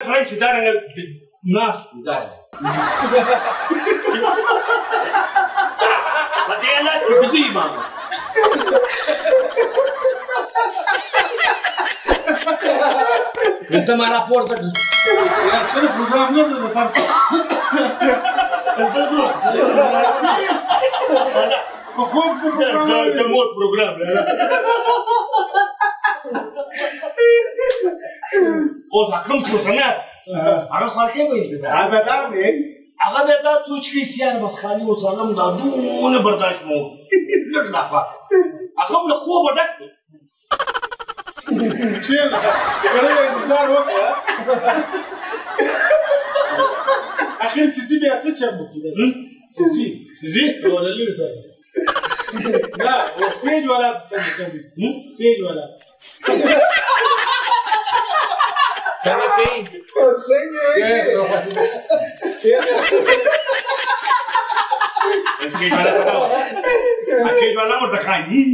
فرنش دارنا ناس دارنا بدينا بدي ماما انت ما رابور بدل يا شنو بروجرام نبدا ترسل بخوف ده مور بروجرام قلت كم سنة أنا خالك وين تدا هذا دارني أغلب هذا توش كيسيان بس خالي وسلام دادون برداشت مو لا فات أخم لخو بدك شيل كده انتظار وقت اخير تسيب يا تشرب كده تسيب ولا لسه لا هو ستيج ولا تسمي ستيج ولا سنتين أكيد ولا مرتخاني